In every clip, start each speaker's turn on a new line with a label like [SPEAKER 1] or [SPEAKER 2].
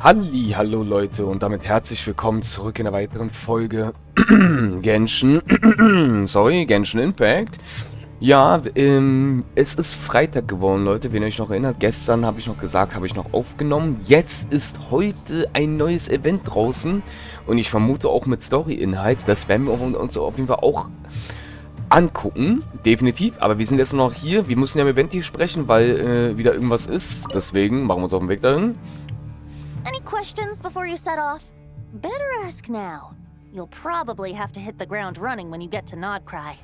[SPEAKER 1] Hallo Leute und damit herzlich willkommen zurück in einer weiteren Folge Genshin Impact. Ja, es ist Freitag geworden, Leute, wenn ihr euch noch erinnert. Gestern habe ich noch gesagt, habe ich noch aufgenommen. Jetzt ist heute ein neues Event draußen und ich vermute auch mit Story-Inhalt. Das werden wir uns auf jeden Fall auch angucken, definitiv. Aber wir sind jetzt noch hier. Wir müssen ja im Event hier sprechen, weil wieder irgendwas ist. Deswegen machen wir uns auf den Weg dahin.
[SPEAKER 2] Any questions before you set off? Better ask now. You'll probably have to hit the ground running when you get to Nodcry.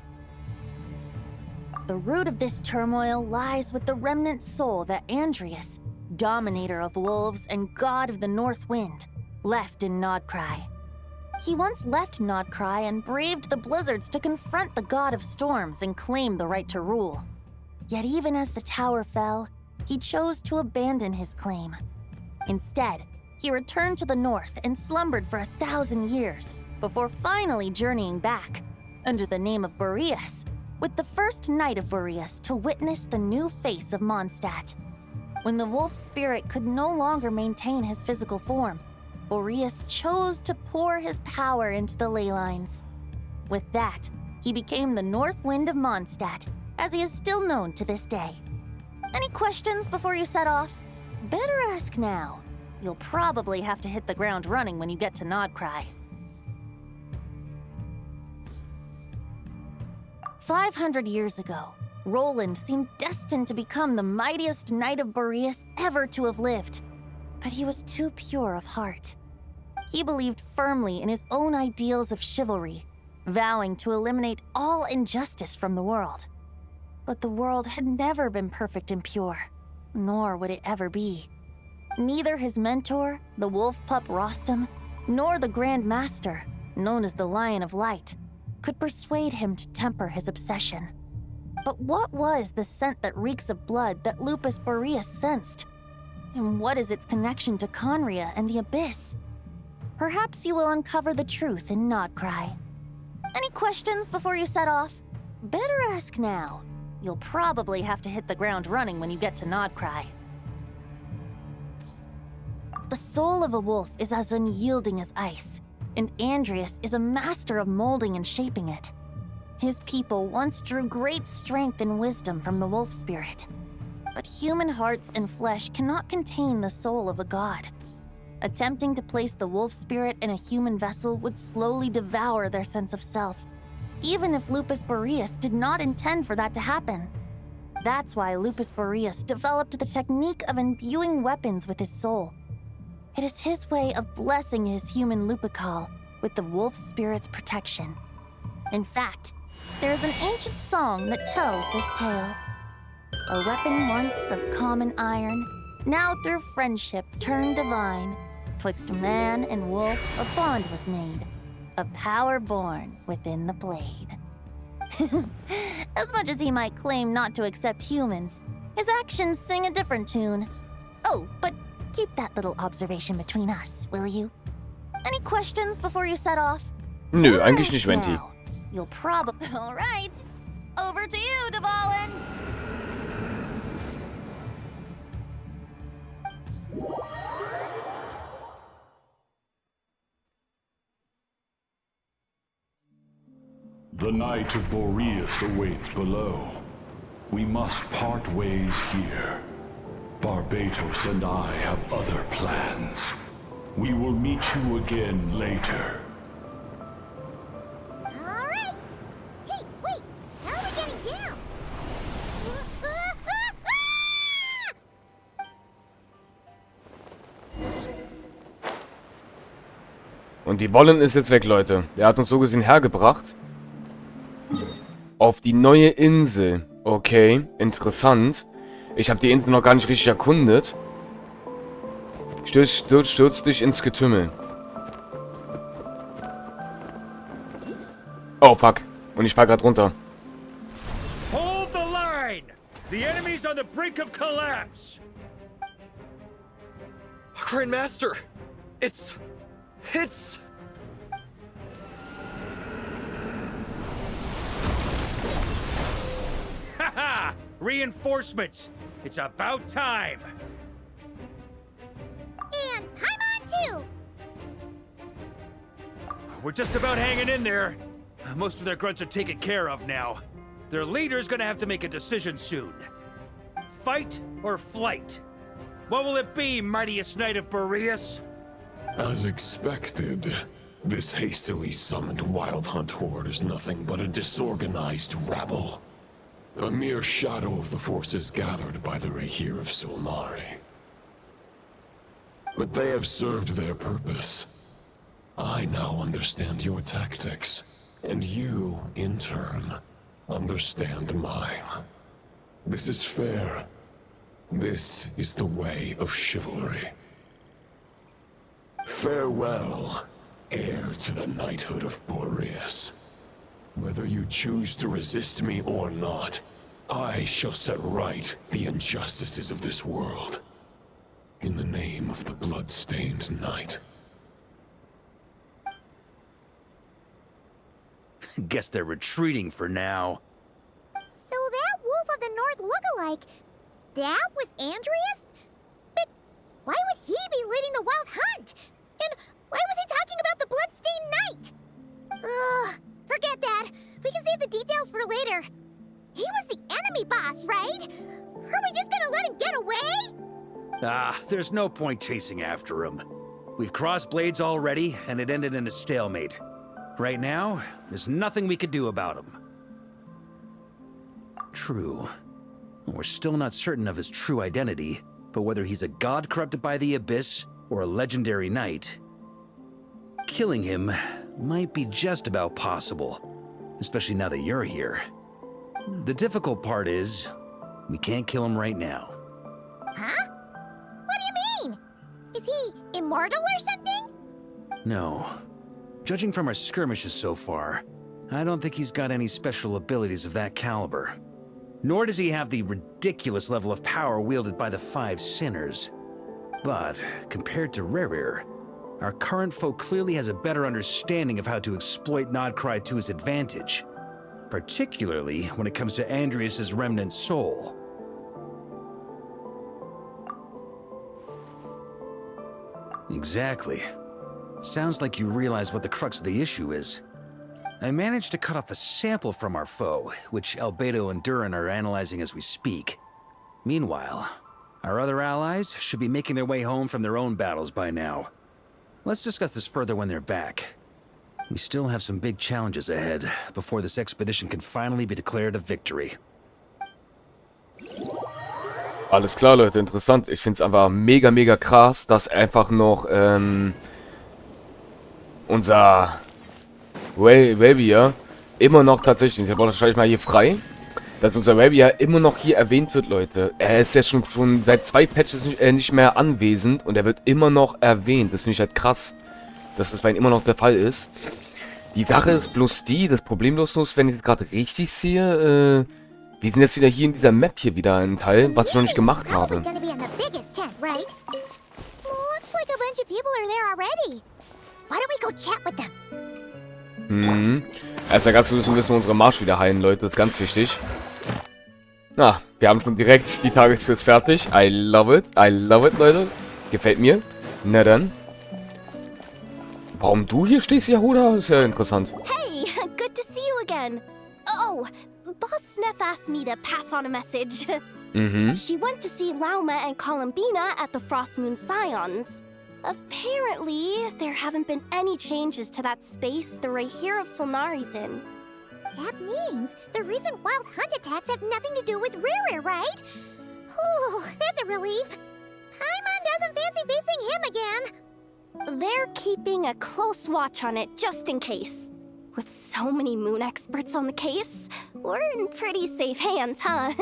[SPEAKER 2] The root of this turmoil lies with the remnant soul that Andreas, dominator of wolves and god of the North Wind, left in Nodcry. He once left Nodcry and braved the blizzards to confront the god of storms and claim the right to rule. Yet even as the tower fell, he chose to abandon his claim. Instead, he returned to the north and slumbered for 1,000 years before finally journeying back, under the name of Boreas, with the first knight of Boreas to witness the new face of Mondstadt. When the wolf spirit could no longer maintain his physical form, Boreas chose to pour his power into the ley lines. With that, he became the North Wind of Mondstadt, as he is still known to this day. Any questions before you set off? Better ask now. You'll probably have to hit the ground running when you get to Nodcry. 500 years ago, Roland seemed destined to become the mightiest knight of Boreas ever to have lived. But he was too pure of heart. He believed firmly in his own ideals of chivalry, vowing to eliminate all injustice from the world. But the world had never been perfect and pure, nor would it ever be. Neither his mentor, the wolf pup Rostam, nor the Grand Master, known as the Lion of Light, could persuade him to temper his obsession. But what was the scent that reeks of blood that Lupus Boreas sensed? And what is its connection to Conria and the Abyss? Perhaps you will uncover the truth in Nodcry. Any questions before you set off? Better ask now. You'll probably have to hit the ground running when you get to Nodcry. The soul of a wolf is as unyielding as ice, and Andreas is a master of molding and shaping it. His people once drew great strength and wisdom from the wolf spirit. But human hearts and flesh cannot contain the soul of a god. Attempting to place the wolf spirit in a human vessel would slowly devour their sense of self, even if Lupus Boreas did not intend for that to happen. That's why Lupus Boreas developed the technique of imbuing weapons with his soul. It is his way of blessing his human Lupical with the wolf spirit's protection. In fact, there is an ancient song that tells this tale. A weapon once of common iron, now through friendship turned divine. Twixt man and wolf a bond was made, a power born within the blade. As much as he might claim not to accept humans, his actions sing a different tune. Oh, but keep that little observation between us, will you? Any questions before you set off?
[SPEAKER 1] Nö, eigentlich nicht, Venti.
[SPEAKER 2] You'll probably... All right. Over to you, Dvalin.
[SPEAKER 3] The Knight of Boreas awaits below. We must part ways here. Barbatos and I have other plans. We will meet you again later.
[SPEAKER 4] All right. Hey, wait. How are we getting down?
[SPEAKER 1] Und die Wollen ist jetzt weg, Leute. Der hat uns so gesehen hergebracht. Auf die neue Insel. Okay, interessant. Ich habe die Insel noch gar nicht richtig erkundet. Stürz dich ins Getümmel. Oh, fuck. Und ich fall grad runter.
[SPEAKER 5] Hold the line! The enemy's on the brink of collapse!
[SPEAKER 6] Grand Master! It's...
[SPEAKER 5] Haha! Reinforcements! It's about time!
[SPEAKER 4] And I'm on
[SPEAKER 5] we're just about hanging in there. Most of their grunts are taken care of now. Their leader's gonna have to make a decision soon. Fight or flight? What will it be, mightiest knight of Boreas?
[SPEAKER 7] As expected, this hastily summoned Wild Hunt horde is nothing but a disorganized rabble. A mere shadow of the forces gathered by the Rahir of Solnari. But they have served their purpose. I now understand your tactics, and you, in turn, understand mine. This is fair. This is the way of chivalry. Farewell, heir to the knighthood of Boreas. Whether you choose to resist me or not, I shall set right the injustices of this world. In the name of the blood-stained knight.
[SPEAKER 5] Guess they're retreating for now.
[SPEAKER 4] So that Wolf of the North lookalike, that was Andreas? But why would he be leading the Wild Hunt? And why was he talking about the Bloodstained Knight? Ugh, forget that. We can save the details for later. He was the enemy boss, right? Are we just gonna let him get away?
[SPEAKER 5] There's no point chasing after him. We've crossed blades already, and it ended in a stalemate. Right now, there's nothing we could do about him. True. We're still not certain of his true identity, but whether he's a god corrupted by the Abyss or a legendary knight, killing him might be just about possible, especially now that you're here. The difficult part is, we can't kill him right now.
[SPEAKER 4] Huh? What do you mean? Is he immortal or something?
[SPEAKER 5] No. Judging from our skirmishes so far, I don't think he's got any special abilities of that caliber. Nor does he have the ridiculous level of power wielded by the Five Sinners. But, compared to Rerir, our current foe clearly has a better understanding of how to exploit Nodcry to his advantage, particularly when it comes to Andreas' remnant soul. Exactly. Sounds like you realize what the crux of the issue is. I managed to cut off a sample from our foe, which Albedo and Durin are analyzing as we speak. Meanwhile, our other allies should be making their way home from their own battles by now. Let's discuss this further when they're back. We still have some big challenges ahead before this expedition can finally be declared a victory.
[SPEAKER 1] Alles klar, Leute, interessant. Ich finde es einfach mega, mega krass, dass einfach noch unser Rabier immer noch tatsächlich, ich habe wahrscheinlich mal hier frei, dass unser Rabier immer noch hier erwähnt wird, Leute. Er ist ja schon seit 2 Patches nicht mehr anwesend und er wird immer noch erwähnt. Das finde ich halt krass, dass das bei ihm immer noch der Fall ist. Die Sache ist bloß die, das Problemlos ist, wenn ich es gerade richtig sehe, wir sind jetzt wieder hier in dieser Map hier wieder ein Teil, was ich noch nicht gemacht habe. Erstmal ganz kurz müssen wir unsere Marsch wieder heilen, Leute. Das ist ganz wichtig. Na, wir haben schon direkt die Tagesquest fertig. I love it. I love it, Leute. Gefällt mir. Na dann. Warum du hier stehst, Yahuda? Ist ja interessant.
[SPEAKER 2] Hey, good to see you again. Oh, Boss Sneff asked me to pass on a message. She went to see Lauma and Columbina at the Frostmoon Scions. Apparently, there haven't been any changes to that space the Rahir of Solnari's in.
[SPEAKER 4] That means the recent Wild Hunt attacks have nothing to do with Rerir, right? Whew, that's a relief. Paimon doesn't fancy facing him again.
[SPEAKER 2] They're keeping a close watch on it just in case. With so many moon experts on the case, we're in pretty safe hands, huh?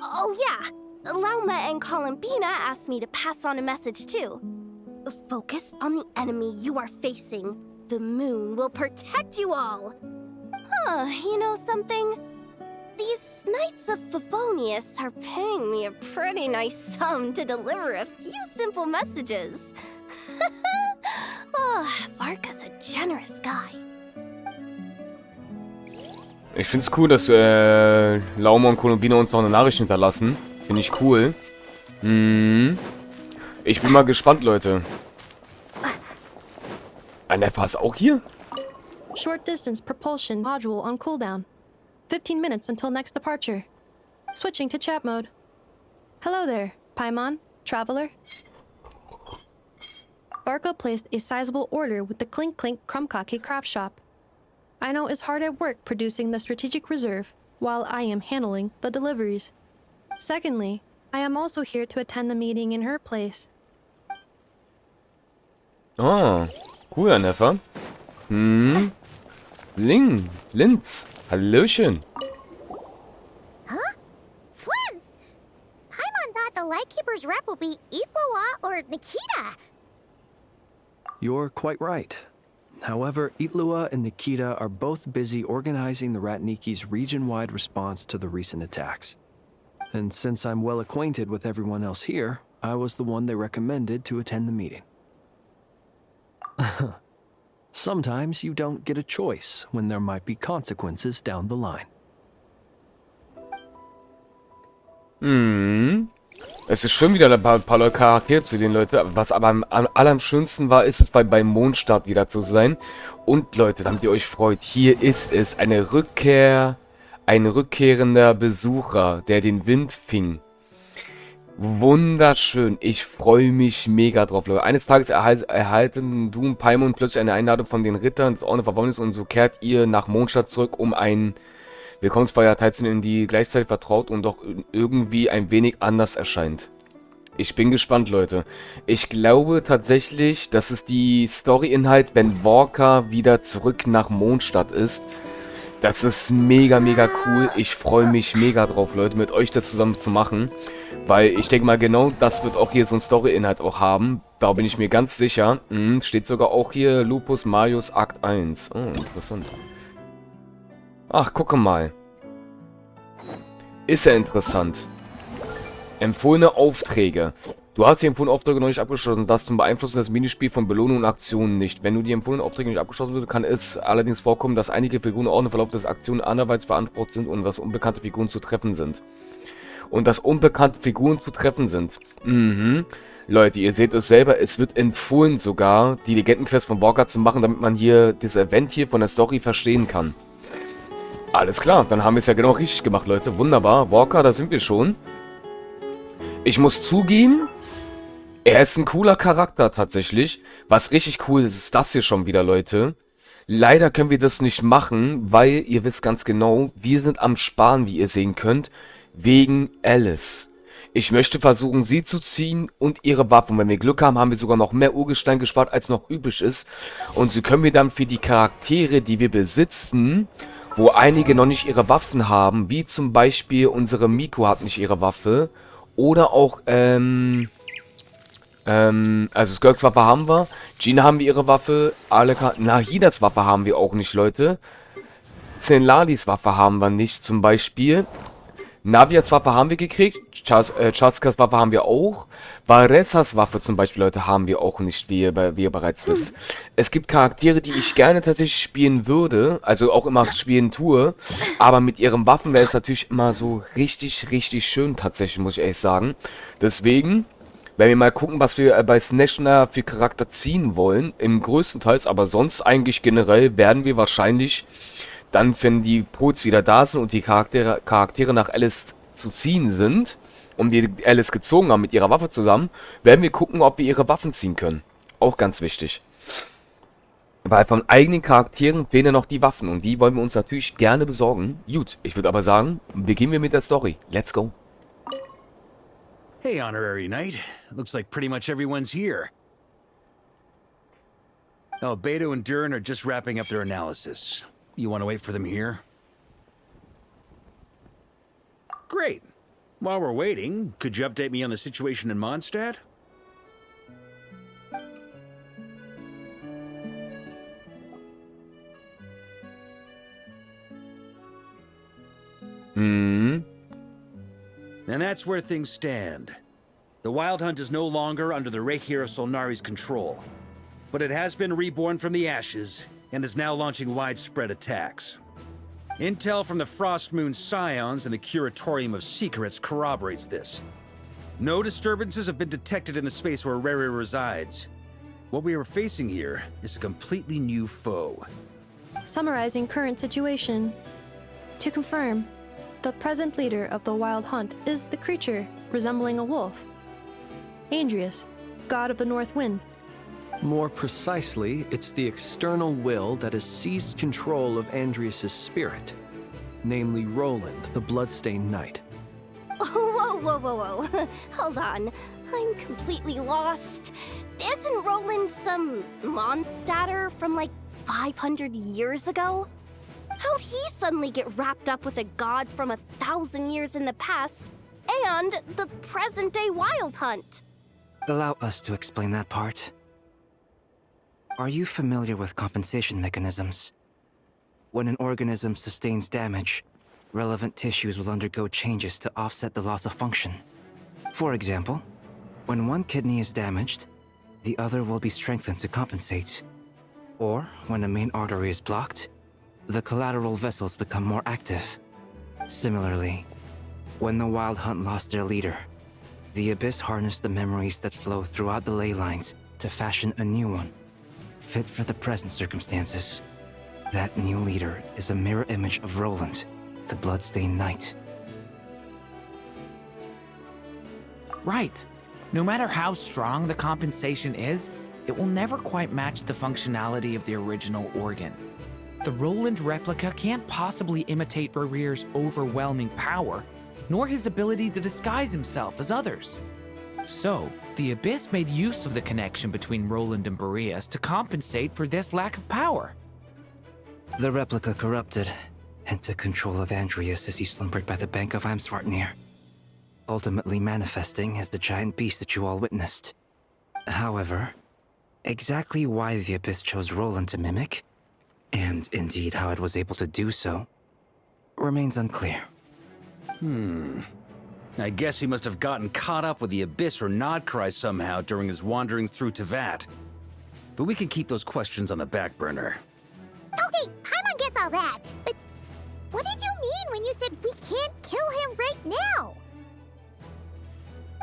[SPEAKER 2] Oh yeah, Lauma and Columbina asked me to pass on a message too. Focus on the enemy you are facing. The moon will protect you all. Huh, you know something? These Knights of Favonius are paying me a pretty nice sum to deliver a few simple messages. Oh, Varka's a generous guy.
[SPEAKER 1] Ich finde es cool, dass Lauma und Columbina uns noch eine Nachricht hinterlassen. Finde ich cool. Ich bin mal gespannt, Leute. I Neffe ist auch hier?
[SPEAKER 8] Short distance propulsion module on cooldown. 15 minutes until next departure. Switching to chat mode. Hello there, Paimon, traveler. Varko placed a sizable order with the Clink Clink Krumkake craft shop. Aino is hard at work producing the strategic reserve, while I am handling the deliveries. Secondly, I am also here to attend the meeting in her place.
[SPEAKER 1] Ah, cooler Neffe. Linz. Hallöchen.
[SPEAKER 4] Huh? Flint's! Paimon thought the Lightkeeper's rep would be Itlua or Nikita.
[SPEAKER 9] You're quite right. However, Itlua and Nikita are both busy organizing the Ratniki's region-wide response to the recent attacks. And since I'm well acquainted with everyone else here, I was the one they recommended to attend the meeting. Sometimes you don't get a choice when there might be consequences down the line.
[SPEAKER 1] Es ist schon wieder ein paar Charaktere zu den Leuten. Was aber am allerschönsten war, ist es beim Mondstart wieder zu sein. Und Leute, damit ihr euch freut, hier ist es ein rückkehrender Besucher, der den Wind fing. Wunderschön. Ich freue mich mega drauf, Leute. Eines Tages erhalten du und Paimon plötzlich eine Einladung von den Rittern des Orden der Verbandes und so kehrt ihr nach Mondstadt zurück, um ein Willkommensfeier teilzunehmen, die gleichzeitig vertraut und doch irgendwie ein wenig anders erscheint. Ich bin gespannt, Leute. Ich glaube tatsächlich, das ist die Story-Inhalt, wenn Walker wieder zurück nach Mondstadt ist. Das ist mega, mega cool. Ich freue mich mega drauf, Leute, mit euch das zusammen zu machen. Weil ich denke mal, genau das wird auch hier so ein Story-Inhalt auch haben. Da bin ich mir ganz sicher. Steht sogar auch hier Lupus Marius Akt 1. Oh, interessant. Ach, gucke mal. Ist ja interessant. Empfohlene Aufträge. Du hast die empfohlenen Aufträge noch nicht abgeschlossen. Das zum Beeinflussen des Minispiels von Belohnungen und Aktionen nicht. Wenn du die empfohlenen Aufträge nicht abgeschlossen wird, kann es allerdings vorkommen, dass einige Figuren auch im Verlauf des Aktionen anderweitig verantwortlich sind und dass unbekannte Figuren zu treffen sind. Leute, ihr seht es selber, es wird empfohlen sogar, die Legendenquest von Walker zu machen, damit man hier das Event hier von der Story verstehen kann. Alles klar, dann haben wir es ja genau richtig gemacht, Leute. Wunderbar. Walker, da sind wir schon. Ich muss zugeben, er ist ein cooler Charakter tatsächlich. Was richtig cool ist, ist das hier schon wieder, Leute. Leider können wir das nicht machen, weil, ihr wisst ganz genau, wir sind am Sparen, wie ihr sehen könnt, wegen Alice. Ich möchte versuchen, sie zu ziehen und ihre Waffen. Wenn wir Glück haben, haben wir sogar noch mehr Urgestein gespart, als noch übrig ist. Und sie können wir dann für die Charaktere, die wir besitzen, wo einige noch nicht ihre Waffen haben, wie zum Beispiel unsere Miko hat nicht ihre Waffe. Oder auch, also Skirks Waffe haben wir, Gina haben wir ihre Waffe, Nahidas Waffe haben wir auch nicht, Leute. Zenladis Waffe haben wir nicht, zum Beispiel. Navias Waffe haben wir gekriegt, Chaskas Waffe haben wir auch. Varessas Waffe zum Beispiel, Leute, haben wir auch nicht, wie ihr bereits wisst. Es gibt Charaktere, die ich gerne tatsächlich spielen würde, also auch immer spielen tue, aber mit ihren Waffen wäre es natürlich immer so richtig, richtig schön tatsächlich, muss ich ehrlich sagen. Deswegen, wenn wir mal gucken, was wir bei Snatchner für Charakter ziehen wollen, im größten Teils, aber sonst eigentlich generell, werden wir wahrscheinlich dann, wenn die Pots wieder da sind und die Charaktere nach Alice zu ziehen sind und wir Alice gezogen haben mit ihrer Waffe zusammen, werden wir gucken, ob wir ihre Waffen ziehen können. Auch ganz wichtig. Weil von eigenen Charakteren fehlen ja noch die Waffen und die wollen wir uns natürlich gerne besorgen. Gut, ich würde aber sagen, beginnen wir mit der Story. Let's go.
[SPEAKER 5] Hey, Honorary Knight. Looks like pretty much everyone's here. Oh, Beto and Durin are just wrapping up their analysis. You want to wait for them here? Great. While we're waiting, could you update me on the situation in Mondstadt? And that's where things stand. The Wild Hunt is no longer under the Reikir of Solnari's control, but it has been reborn from the ashes and is now launching widespread attacks. Intel from the Frostmoon Scions and the Curatorium of Secrets corroborates this. No disturbances have been detected in the space where Rere resides, What we are facing here is a completely new foe.
[SPEAKER 8] Summarizing current situation. To confirm, the present leader of the Wild Hunt is the creature resembling a wolf. Andreas, god of the North Wind.
[SPEAKER 9] More precisely, it's the external will that has seized control of Andreas' spirit, namely Roland, the Bloodstained Knight.
[SPEAKER 4] Whoa. Hold on. I'm completely lost. Isn't Roland some monstatter from like 500 years ago? How'd he suddenly get wrapped up with a god from 1,000 years in the past and the present-day Wild Hunt?
[SPEAKER 10] Allow us to explain that part. Are you familiar with compensation mechanisms? When an organism sustains damage, relevant tissues will undergo changes to offset the loss of function. For example, when one kidney is damaged, the other will be strengthened to compensate. Or, when a main artery is blocked, the collateral vessels become more active. Similarly, when the Wild Hunt lost their leader, the Abyss harnessed the memories that flow throughout the ley lines to fashion a new one, fit for the present circumstances. That new leader is a mirror image of Roland, the Bloodstained Knight.
[SPEAKER 11] Right. No matter how strong the compensation is, it will never quite match the functionality of the original organ. The Roland replica can't possibly imitate Barir's overwhelming power, nor his ability to disguise himself as others. So, the Abyss made use of the connection between Roland and Boreas to compensate for this lack of power.
[SPEAKER 10] The replica corrupted and took control of Andreas as he slumbered by the bank of Amsvartnir, ultimately manifesting as the giant beast that you all witnessed. However, exactly why the Abyss chose Roland to mimic, and indeed how it was able to do so, remains unclear.
[SPEAKER 5] I guess he must have gotten caught up with the Abyss or Nodcry somehow during his wanderings through Tevat. But we can keep those questions on the back burner.
[SPEAKER 4] Okay, Paimon gets all that, but what did you mean when you said we can't kill him right now?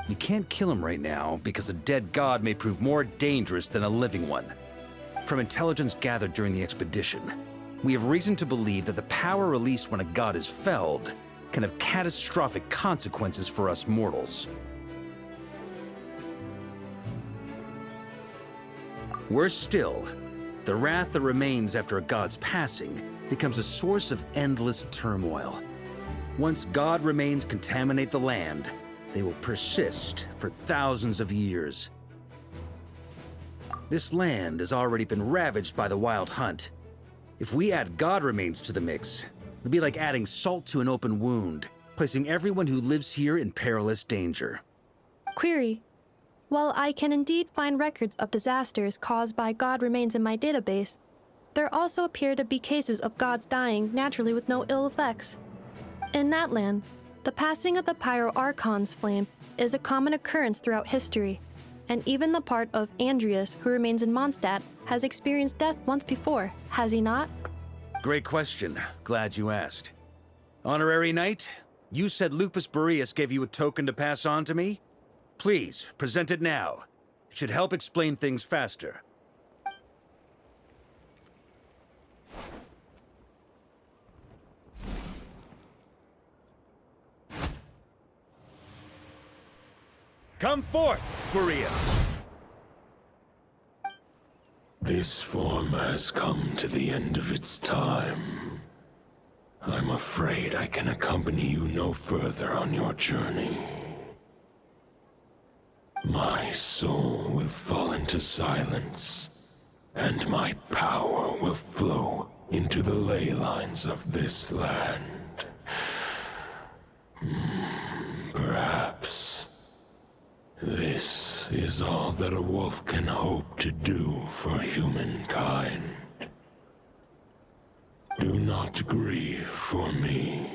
[SPEAKER 5] You can't kill him right now because a dead god may prove more dangerous than a living one. From intelligence gathered during the expedition, we have reason to believe that the power released when a god is felled can have catastrophic consequences for us mortals. Worse still, the wrath that remains after a god's passing becomes a source of endless turmoil. Once god remains contaminate the land, they will persist for thousands of years. This land has already been ravaged by the Wild Hunt. If we add god remains to the mix, it'd be like adding salt to an open wound, placing everyone who lives here in perilous danger.
[SPEAKER 8] Query. While I can indeed find records of disasters caused by god remains in my database, there also appear to be cases of gods dying naturally with no ill effects. In that land, the passing of the Pyro-Archon's flame is a common occurrence throughout history, and even the part of Andreas who remains in Mondstadt has experienced death once before, has he not?
[SPEAKER 5] Great question. Glad you asked. Honorary Knight, you said Lupus Boreas gave you a token to pass on to me? Please, present it now. It should help explain things faster. Come forth, Boreas!
[SPEAKER 7] This form has come to the end of its time. I'm afraid I can accompany you no further on your journey. My soul will fall into silence, and my power will flow into the ley lines of this land. Perhaps this is all that a wolf can hope to do for humankind. Do not grieve for me,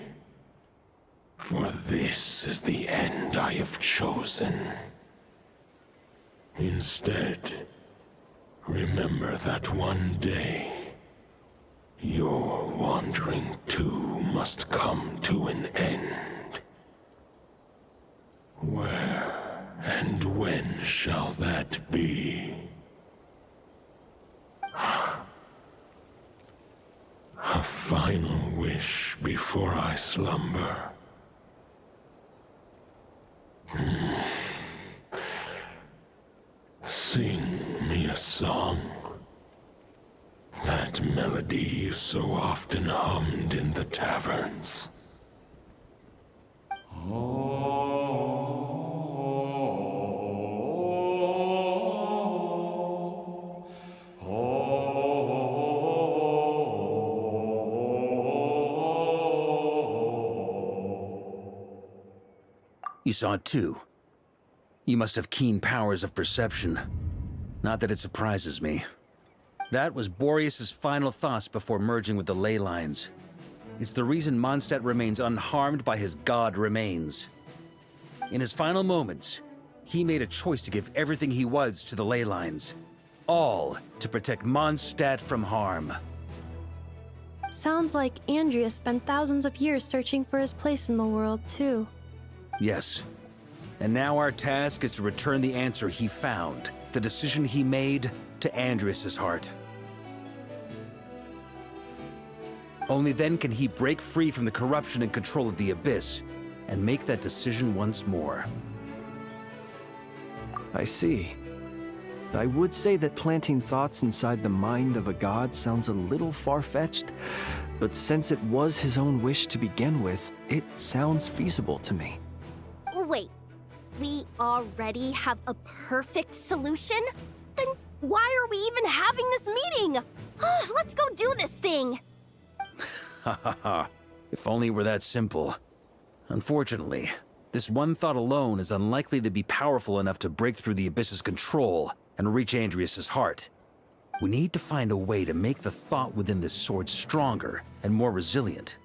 [SPEAKER 7] for this is the end I have chosen. Instead, remember that one day, your wandering too must come to an end. Where and when shall that be? A final wish before I slumber. Sing me a song. That melody you so often hummed in the taverns.
[SPEAKER 5] You saw it too. You must have keen powers of perception. Not that it surprises me. That was Boreas' final thoughts before merging with the ley lines. It's the reason Mondstadt remains unharmed by his god remains. In his final moments, he made a choice to give everything he was to the ley lines. All to protect Mondstadt from harm.
[SPEAKER 8] Sounds like Andreas spent thousands of years searching for his place in the world, too.
[SPEAKER 5] Yes. And now our task is to return the answer he found, the decision he made, to Andreas' heart. Only then can he break free from the corruption and control of the Abyss, and make that decision once more.
[SPEAKER 9] I see. I would say that planting thoughts inside the mind of a god sounds a little far-fetched, but since it was his own wish to begin with, it sounds feasible to me.
[SPEAKER 4] Wait, we already have a perfect solution? Then why are we even having this meeting? Let's go do this thing!
[SPEAKER 5] Ha ha ha. If only it were that simple. Unfortunately, this one thought alone is unlikely to be powerful enough to break through the Abyss's control and reach Andreas' heart. We need to find a way to make the thought within this sword stronger and more resilient.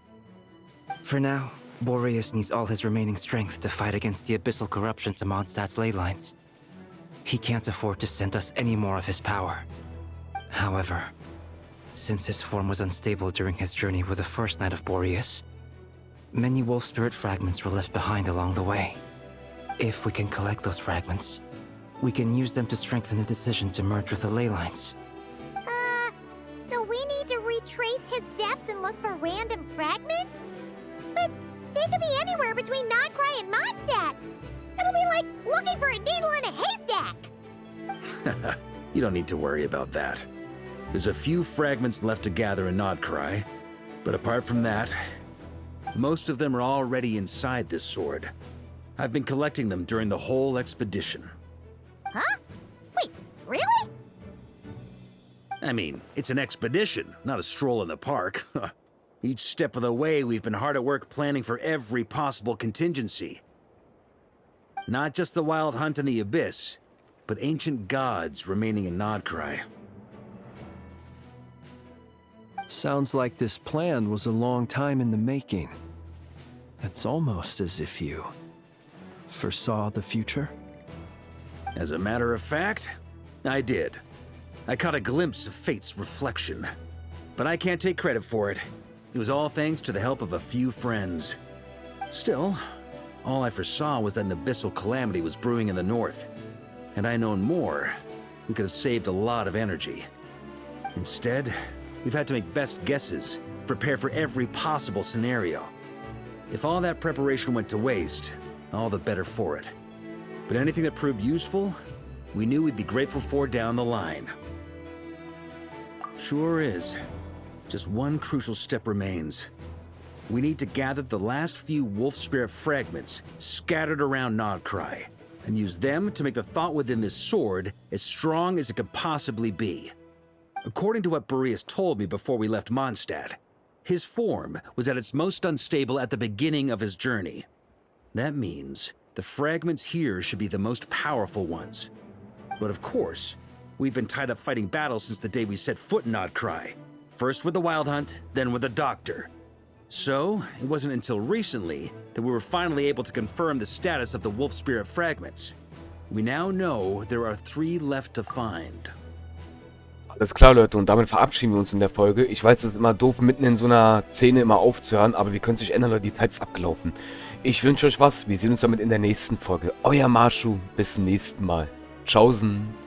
[SPEAKER 10] For now, Boreas needs all his remaining strength to fight against the abyssal corruption to Mondstadt's ley lines. He can't afford to send us any more of his power. However, since his form was unstable during his journey with the first night of Boreas, many wolf spirit fragments were left behind along the way. If we can collect those fragments, we can use them to strengthen the decision to merge with the ley lines.
[SPEAKER 4] So we need to retrace his steps and look for random fragments? But they could be anywhere between Nodcry and Mondstadt. It'll be like looking for a needle in a haystack.
[SPEAKER 5] You don't need to worry about that. There's a few fragments left to gather in Nodcry, but apart from that, most of them are already inside this sword. I've been collecting them during the whole expedition.
[SPEAKER 4] Huh? Wait, really?
[SPEAKER 5] I mean, it's an expedition, not a stroll in the park. Each step of the way, we've been hard at work planning for every possible contingency. Not just the wild hunt in the Abyss, but ancient gods remaining in Nodcry.
[SPEAKER 9] Sounds like this plan was a long time in the making. It's almost as if you foresaw the future.
[SPEAKER 5] As a matter of fact, I did. I caught a glimpse of fate's reflection. But I can't take credit for it. It was all thanks to the help of a few friends. Still, all I foresaw was that an abyssal calamity was brewing in the north. Had I known more, we could have saved a lot of energy. Instead, we've had to make best guesses, prepare for every possible scenario. If all that preparation went to waste, all the better for it. But anything that proved useful, we knew we'd be grateful for down the line. Sure is. Just one crucial step remains. We need to gather the last few wolf spirit fragments scattered around Nodcry, and use them to make the thought within this sword as strong as it could possibly be. According to what Boreas told me before we left Mondstadt, his form was at its most unstable at the beginning of his journey. That means the fragments here should be the most powerful ones. But of course, we've been tied up fighting battles since the day we set foot in Nodcry. First with the Wild Hunt, then with the Doctor. So, it wasn't until recently that we were finally able to confirm the status of the Wolf Spirit fragments. We now know there are 3 left to find.
[SPEAKER 1] Alles klar, Leute, und damit verabschieden wir uns in der Folge. Ich weiß, es ist immer doof, mitten in so einer Szene immer aufzuhören, aber wir können es nicht ändern, Leute, die Zeit ist abgelaufen. Ich wünsche euch was, wir sehen uns damit in der nächsten Folge. Euer Masho, bis zum nächsten Mal. Tschaußen.